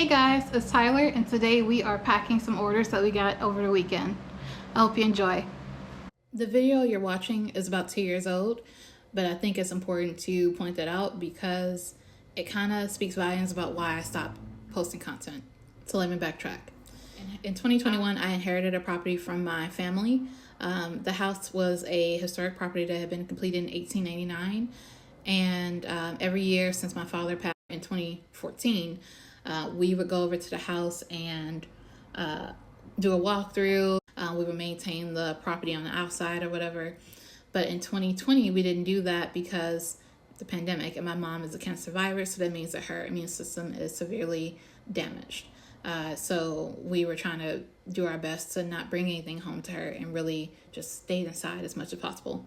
Hey guys, it's Tyler, and today we are packing some orders that we got over the weekend. I hope you enjoy. The video you're watching is about 2 years old, but I think it's important to point that out because it kind of speaks volumes about why I stopped posting content. So let me backtrack. In 2021, I inherited a property from my family. The house was a historic property that had been completed in 1899, and every year since my father passed in 2014, we would go over to the house and do a walkthrough. We would maintain the property on the outside or whatever. But in 2020, we didn't do that because the pandemic, and my mom is a cancer survivor, so that means that her immune system is severely damaged. So we were trying to do our best to not bring anything home to her and really just stay inside as much as possible.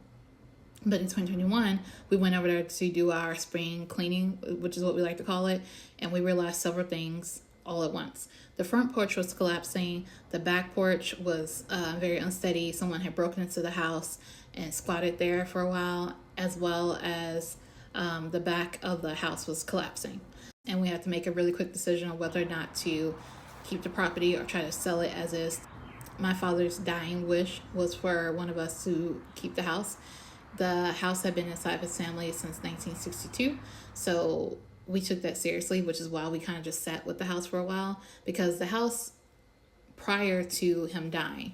But in 2021, we went over there to do our spring cleaning, which is what we like to call it, and we realized several things all at once. The front porch was collapsing. The back porch was very unsteady. Someone had broken into the house and squatted there for a while, as well as the back of the house was collapsing. And we had to make a really quick decision on whether or not to keep the property or try to sell it as is. My father's dying wish was for one of us to keep the house. The house had been inside of his family since 1962, so we took that seriously, which is why we kind of just sat with the house for a while, because the house prior to him dying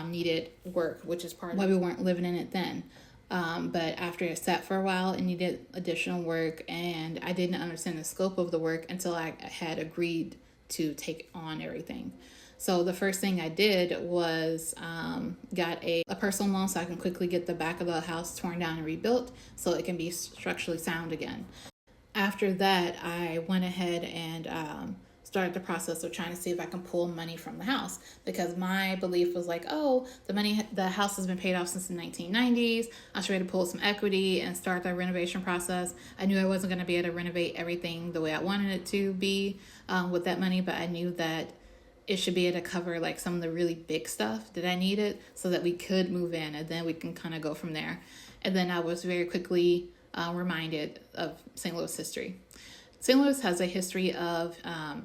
needed work, which is part of why we weren't living in it then. But after it sat for a while, it needed additional work, and I didn't understand the scope of the work until I had agreed to take on everything. So the first thing I did was got a personal loan so I can quickly get the back of the house torn down and rebuilt so it can be structurally sound again. After that, I went ahead and started the process of trying to see if I can pull money from the house, because my belief was like, oh, the house has been paid off since the 1990s. I should be able to pull some equity and start the renovation process. I knew I wasn't going to be able to renovate everything the way I wanted it to be with that money, but I knew that it should be able to cover like some of the really big stuff that I needed so that we could move in, and then we can kind of go from there. And then I was very quickly reminded of St. Louis history. St. Louis has a history of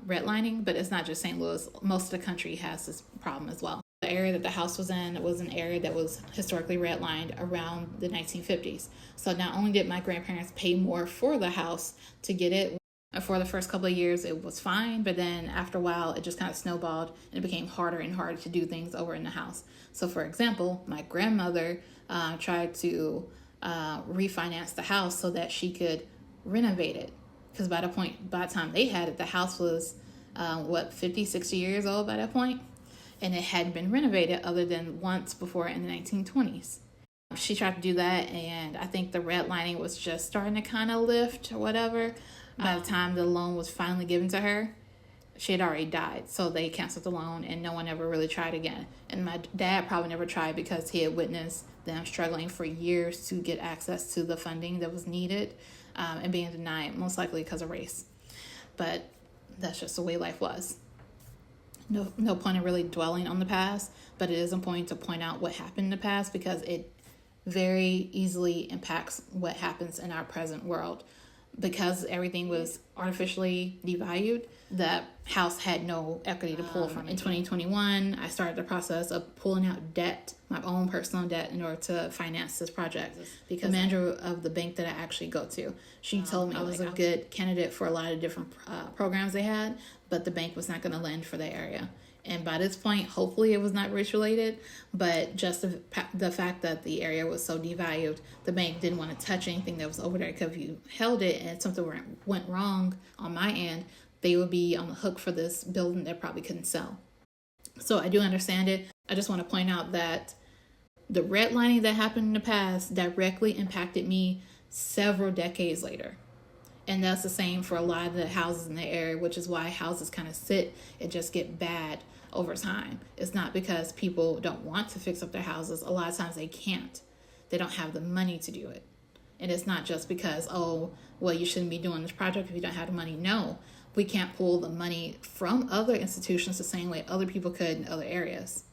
redlining, but it's not just St. Louis. Most of the country has this problem as well. The area that the house was in was an area that was historically redlined around the 1950s. So not only did my grandparents pay more for the house to get it, for the first couple of years, it was fine, but then after a while, it just kind of snowballed and it became harder and harder to do things over in the house. So for example, my grandmother tried to refinance the house so that she could renovate it. Because by the time they had it, the house was, 50, 60 years old by that point, and it hadn't been renovated other than once before in the 1920s. She tried to do that, and I think the redlining was just starting to kind of lift or whatever. By the time the loan was finally given to her, she had already died. So they canceled the loan and no one ever really tried again. And my dad probably never tried because he had witnessed them struggling for years to get access to the funding that was needed and being denied, most likely because of race. But that's just the way life was. No point in really dwelling on the past, but it is important to point out what happened in the past because it very easily impacts what happens in our present world. Because everything was artificially devalued, that house had no equity to pull from. In 2021, I started the process of pulling out debt, my own personal debt, in order to finance this project. Because the manager of the bank that I actually go to, she told me I was a good candidate for a lot of different programs they had, but the bank was not going to lend for the area. And by this point, hopefully it was not race related, but just the fact that the area was so devalued, the bank didn't want to touch anything that was over there, because if you held it and something went wrong on my end, they would be on the hook for this building that probably couldn't sell. So I do understand it. I just want to point out that the redlining that happened in the past directly impacted me several decades later. And that's the same for a lot of the houses in the area, which is why houses kind of sit and just get bad over time. It's not because people don't want to fix up their houses. A lot of times they can't. They don't have the money to do it. And it's not just because, oh, well, you shouldn't be doing this project if you don't have the money. No, we can't pull the money from other institutions the same way other people could in other areas.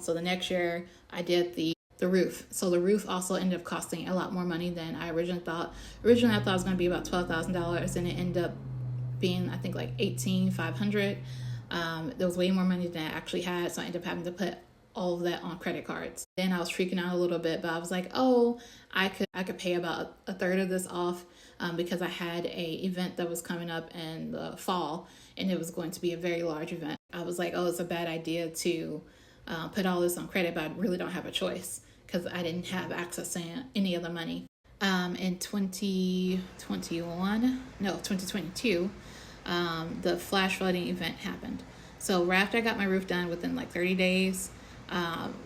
So the next year I did the roof. So the roof also ended up costing a lot more money than I originally thought. Originally I thought it was going to be about $12,000, and it ended up being, I think, like 18,500. There was way more money than I actually had, so I ended up having to put all of that on credit cards. Then I was freaking out a little bit, but I was like, oh, I could pay about a third of this off, because I had a event that was coming up in the fall, and it was going to be a very large event. I was like, oh, it's a bad idea to put all this on credit, but I really don't have a choice because I didn't have access to any of the money. In 2022, the flash flooding event happened. So right after I got my roof done, within like 30 days,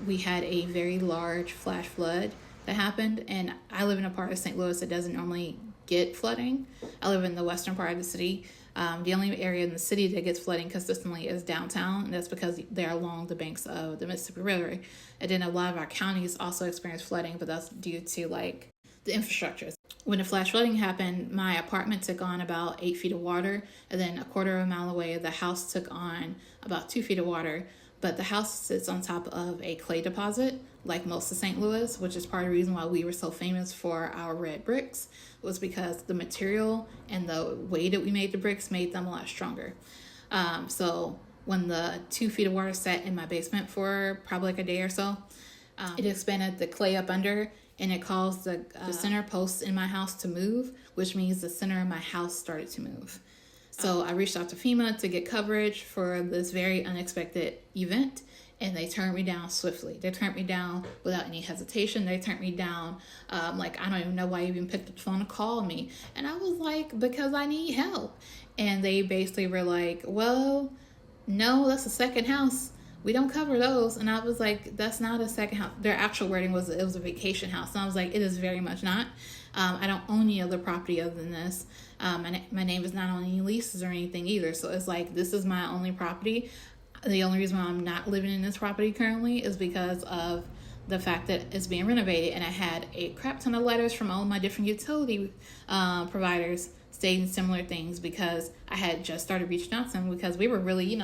we had a very large flash flood that happened. And I live in a part of St. Louis that doesn't normally get flooding. I live in the western part of the city. The only area in the city that gets flooding consistently is downtown, and that's because they're along the banks of the Mississippi River. And then a lot of our counties also experience flooding, but that's due to like the infrastructures. When the flash flooding happened, my apartment took on about 8 feet of water, and then a quarter of a mile away, the house took on about 2 feet of water. But the house sits on top of a clay deposit, like most of St. Louis, which is part of the reason why we were so famous for our red bricks, was because the material and the way that we made the bricks made them a lot stronger. So when the 2 feet of water sat in my basement for probably like a day or so, it expanded the clay up under, and it caused the center posts in my house to move, which means the center of my house started to move. So I reached out to FEMA to get coverage for this very unexpected event, and they turned me down swiftly. They turned me down without any hesitation. They turned me down like, I don't even know why you even picked up the phone to call me. And I was like, because I need help. And they basically were like, well, no, that's a second house. We don't cover those. And I was like, that's not a second house. Their actual wording was it was a vacation house. And I was like, it is very much not. I don't own any other property other than this. My name is not on any leases or anything either. So it's like, this is my only property. The only reason why I'm not living in this property currently is because of the fact that it's being renovated. And I had a crap ton of letters from all of my different utility providers stating similar things, because I had just started reaching out to them because we were really,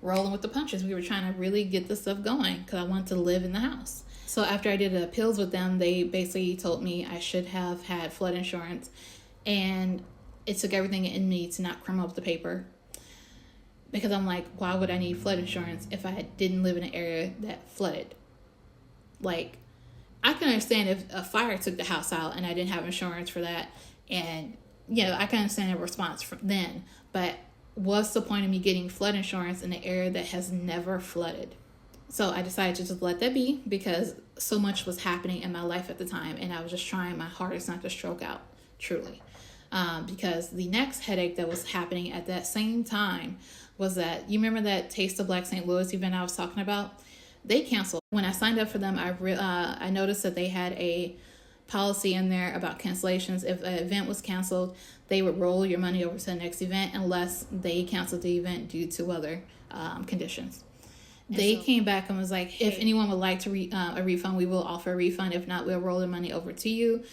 rolling with the punches. We were trying to really get this stuff going because I wanted to live in the house. So after I did the appeals with them, they basically told me I should have had flood insurance, and it took everything in me to not crumb up the paper, because I'm like, why would I need flood insurance if I didn't live in an area that flooded? Like, I can understand if a fire took the house out and I didn't have insurance for that, and I can understand a response from then, but what's the point of me getting flood insurance in an area that has never flooded? So I decided to just let that be, because so much was happening in my life at the time, and I was just trying my hardest not to stroke out, truly. Because the next headache that was happening at that same time was that, you remember that Taste of Black St. Louis event I was talking about? They canceled. When I signed up for them, I noticed that they had a policy in there about cancellations. If an event was canceled, they would roll your money over to the next event unless they canceled the event due to weather conditions. They came back and was like, hey, if anyone would like to a refund, we will offer a refund. If not, we'll roll the money over to you.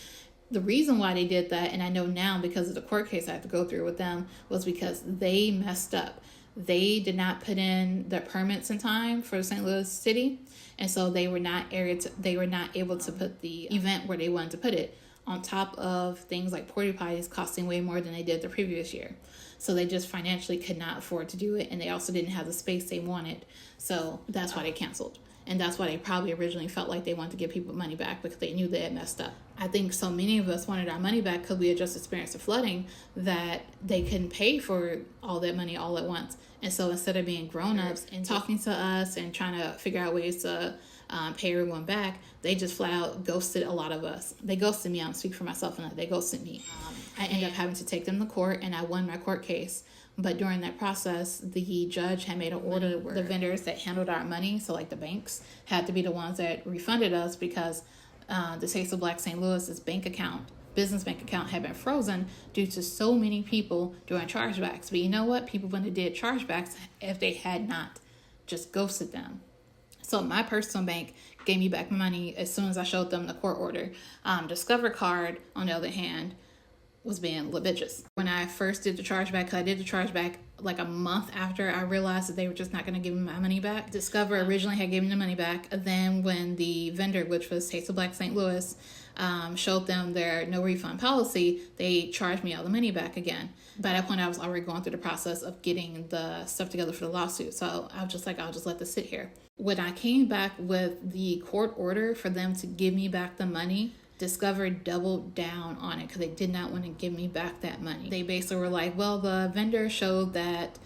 The reason why they did that, and I know now because of the court case I have to go through with them, was because they messed up. They did not put in their permits in time for St. Louis City, and so they were not able to put the event where they wanted to put it, on top of things like porta potties costing way more than they did the previous year. So they just financially could not afford to do it, and they also didn't have the space they wanted. So that's why they canceled. And that's why they probably originally felt like they wanted to give people money back, because they knew they had messed up. I think so many of us wanted our money back because we had just experienced the flooding, that they couldn't pay for all that money all at once. And so instead of being grown-ups and talking to us and trying to figure out ways to pay everyone back, they just flat out ghosted a lot of us. They ghosted me. I don't speak for myself enough. They ghosted me. I ended up having to take them to court, and I won my court case. But during that process, the judge had made an order where the vendors that handled our money, so like the banks, had to be the ones that refunded us, because the Taste of Black St. Louis's business bank account had been frozen due to so many people doing chargebacks. But you know what? People wouldn't have did chargebacks if they had not just ghosted them. So my personal bank gave me back my money as soon as I showed them the court order. Discover Card, on the other hand, was being litigious. When I first did the chargeback, because I did the chargeback like a month after I realized that they were just not going to give me my money back. Discover originally had given me the money back. Then when the vendor, which was Taste of Black St. Louis, showed them their no refund policy, they charged me all the money back again. By that point, I was already going through the process of getting the stuff together for the lawsuit. So I was just like, I'll just let this sit here. When I came back with the court order for them to give me back the money, Discover doubled down on it because they did not want to give me back that money. They basically were like, well, the vendor showed that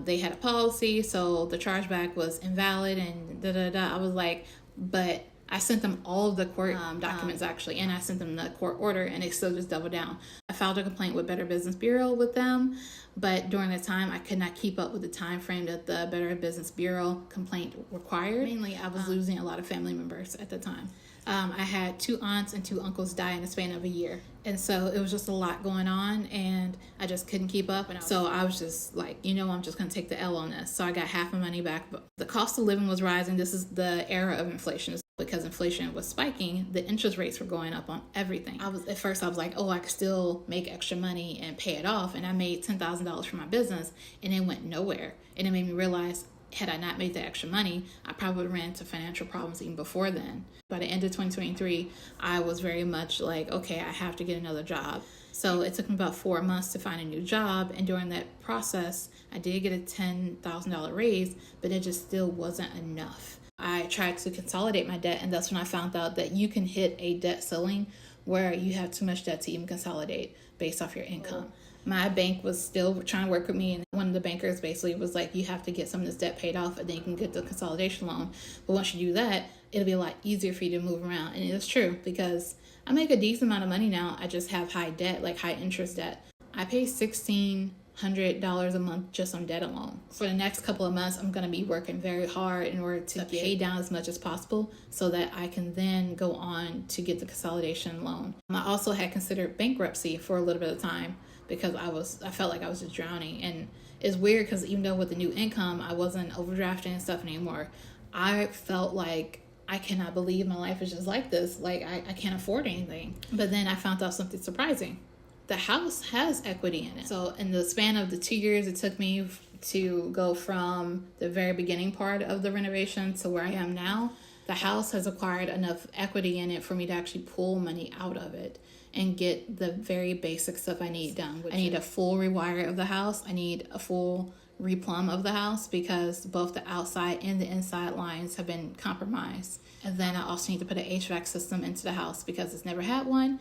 they had a policy, so the chargeback was invalid and da-da-da. I was like, but I sent them all of the court documents actually, and I sent them the court order, and they still just doubled down. I filed a complaint with Better Business Bureau with them, but during the time I could not keep up with the time frame that the Better Business Bureau complaint required. Mainly, I was losing a lot of family members at the time. I had 2 aunts and 2 uncles die in the span of a year. And so it was just a lot going on, and I just couldn't keep up. And so I was just like, I'm just going to take the L on this. So I got half my money back. But the cost of living was rising. This is the era of inflation. Because inflation was spiking, the interest rates were going up on everything. At first I was like, I could still make extra money and pay it off. And I made $10,000 from my business, and it went nowhere. And it made me realize, had I not made the extra money, I probably would have ran into financial problems even before then. By the end of 2023, I was very much like, okay, I have to get another job. So it took me about 4 months to find a new job. And during that process, I did get a $10,000 raise, but it just still wasn't enough. I tried to consolidate my debt, and that's when I found out that you can hit a debt ceiling where you have too much debt to even consolidate based off your income. My bank was still trying to work with me, and one of the bankers basically was like, you have to get some of this debt paid off and then you can get the consolidation loan. But once you do that, it'll be a lot easier for you to move around. And it's true, because I make a decent amount of money now. I just have high debt, like high interest debt. I pay $1,600 a month just on debt alone. For the next couple of months, I'm going to be working very hard in order to pay down as much as possible so that I can then go on to get the consolidation loan. I also had considered bankruptcy for a little bit of time because I felt like I was just drowning. And it's weird because even though with the new income, I wasn't overdrafting and stuff anymore, I felt like I cannot believe my life is just like this. Like I can't afford anything. But then I found out something surprising. The house has equity in it. So in the span of the 2 years it took me to go from the very beginning part of the renovation to where I am now, the house has acquired enough equity in it for me to actually pull money out of it and get the very basic stuff I need done. I need a full rewire of the house. I need a full replumb of the house because both the outside and the inside lines have been compromised. And then I also need to put an HVAC system into the house because it's never had one,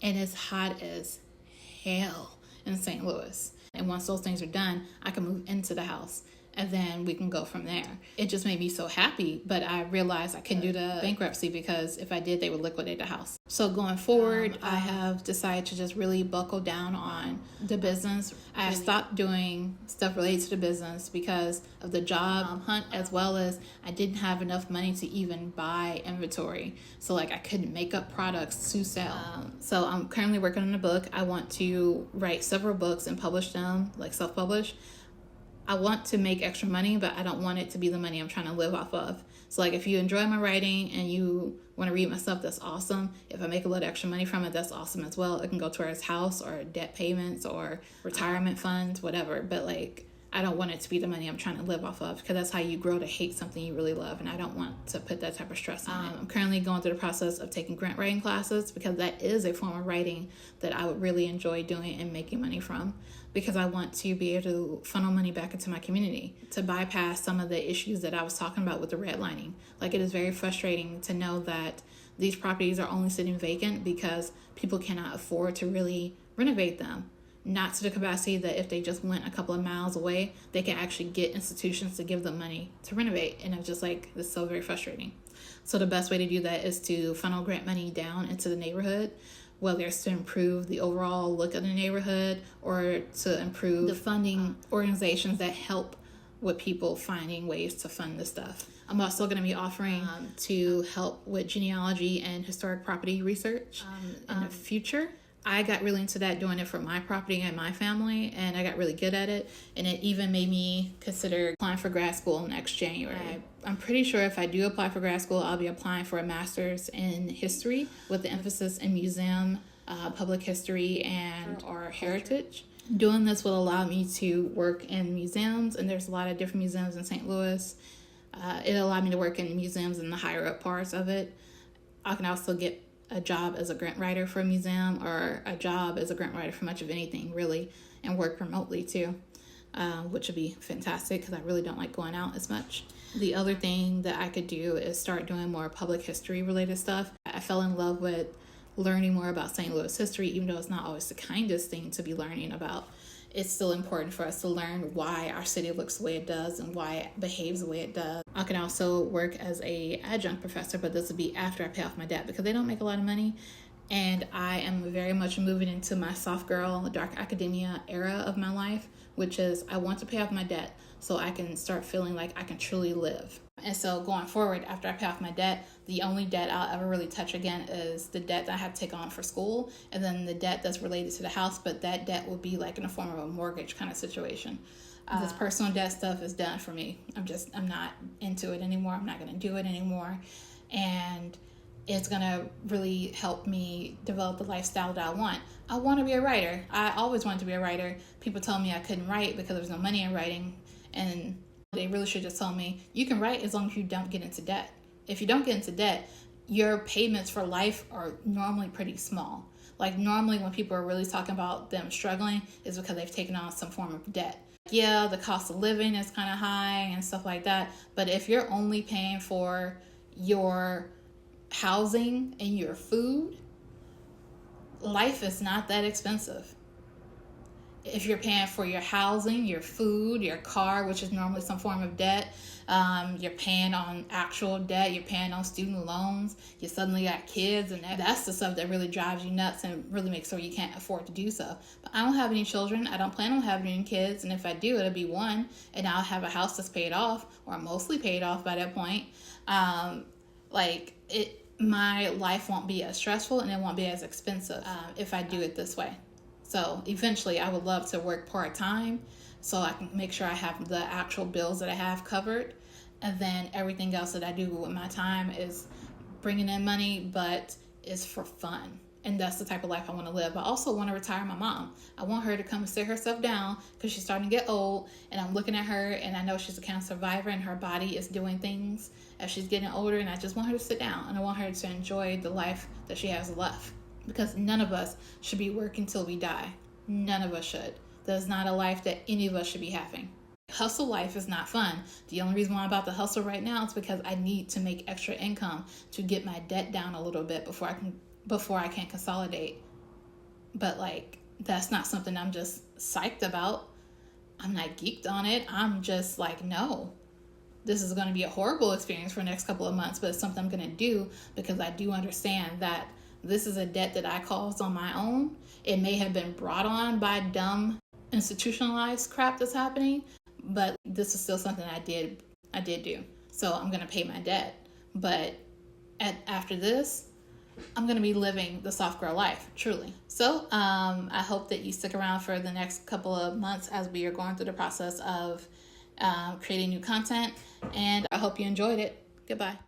and it's hot as hell in St. Louis. And once those things are done, I can move into the house and then we can go from there. It just made me so happy, but I realized I couldn't do the bankruptcy because if I did, they would liquidate the house. So going forward, I have decided to just really buckle down on the business. I stopped doing stuff related to the business because of the job hunt, as well as I didn't have enough money to even buy inventory. So like I couldn't make up products to sell. So I'm currently working on a book. I want to write several books and publish them, like self-publish. I want to make extra money, but I don't want it to be the money I'm trying to live off of. So like if you enjoy my writing and you want to read my stuff, that's awesome. If I make a little extra money from it, that's awesome as well. It can go towards house or debt payments or retirement funds, whatever. But like, I don't want it to be the money I'm trying to live off of because that's how you grow to hate something you really love. And I don't want to put that type of stress on it. I'm currently going through the process of taking grant writing classes because that is a form of writing that I would really enjoy doing and making money from, because I want to be able to funnel money back into my community to bypass some of the issues that I was talking about with the redlining. Like, it is very frustrating to know that these properties are only sitting vacant because people cannot afford to really renovate them. Not to the capacity that if they just went a couple of miles away, they can actually get institutions to give them money to renovate. And I'm just like, this is so very frustrating. So the best way to do that is to funnel grant money down into the neighborhood, whether it's to improve the overall look of the neighborhood or to improve the funding organizations that help with people finding ways to fund this stuff. I'm also going to be offering to help with genealogy and historic property research in the future. I got really into that, doing it for my property and my family, and I got really good at it. And it even made me consider applying for grad school next January. I'm pretty sure if I do apply for grad school, I'll be applying for a master's in history with the emphasis in museum, public history, and or heritage. Doing this will allow me to work in museums, and there's a lot of different museums in St. Louis. It allowed me to work in museums in the higher up parts of it. I can also get a job as a grant writer for a museum, or a job as a grant writer for much of anything, really, and work remotely too, which would be fantastic because I really don't like going out as much. The other thing that I could do is start doing more public history related stuff. I fell in love with learning more about St. Louis history, even though it's not always the kindest thing to be learning about. It's still important for us to learn why our city looks the way it does and why it behaves the way it does. I can also work as a adjunct professor, but this will be after I pay off my debt because they don't make a lot of money. And I am very much moving into my soft girl, dark academia era of my life, which is I want to pay off my debt so I can start feeling like I can truly live. And so going forward, after I pay off my debt, the only debt I'll ever really touch again is the debt that I had to take on for school, and then the debt that's related to the house, but that debt will be like in the form of a mortgage kind of situation. This personal debt stuff is done for me. I'm not into it anymore. I'm not going to do it anymore. And it's going to really help me develop the lifestyle that I want. I want to be a writer. I always wanted to be a writer. People told me I couldn't write because there was no money in writing. And they really should just tell me, you can write as long as you don't get into debt. If you don't get into debt, your payments for life are normally pretty small. Like normally when people are really talking about them struggling is because they've taken on some form of debt. Yeah, the cost of living is kind of high and stuff like that. But if you're only paying for your housing and your food, life is not that expensive. If you're paying for your housing, your food, your car, which is normally some form of debt, you're paying on actual debt, you're paying on student loans, you suddenly got kids, and that's the stuff that really drives you nuts and really makes sure you can't afford to do so. But I don't have any children. I don't plan on having any kids, and if I do, it'll be one, and I'll have a house that's paid off, or mostly paid off by that point. My life won't be as stressful, and it won't be as expensive if I do it this way. So eventually I would love to work part-time so I can make sure I have the actual bills that I have covered. And then everything else that I do with my time is bringing in money, but is for fun. And that's the type of life I want to live. I also want to retire my mom. I want her to come and sit herself down because she's starting to get old. And I'm looking at her and I know she's a cancer survivor and her body is doing things as she's getting older. And I just want her to sit down and I want her to enjoy the life that she has left. Because none of us should be working till we die. None of us should. That's not a life that any of us should be having. Hustle life is not fun. The only reason why I'm about to hustle right now is because I need to make extra income to get my debt down a little bit before I can consolidate. But that's not something I'm just psyched about. I'm not geeked on it. I'm just like, no. This is going to be a horrible experience for the next couple of months, but it's something I'm going to do because I do understand that this is a debt that I caused on my own. It may have been brought on by dumb institutionalized crap that's happening, but this is still something I did do. So I'm going to pay my debt. But after this, I'm going to be living the soft girl life, truly. So I hope that you stick around for the next couple of months as we are going through the process of creating new content. And I hope you enjoyed it. Goodbye.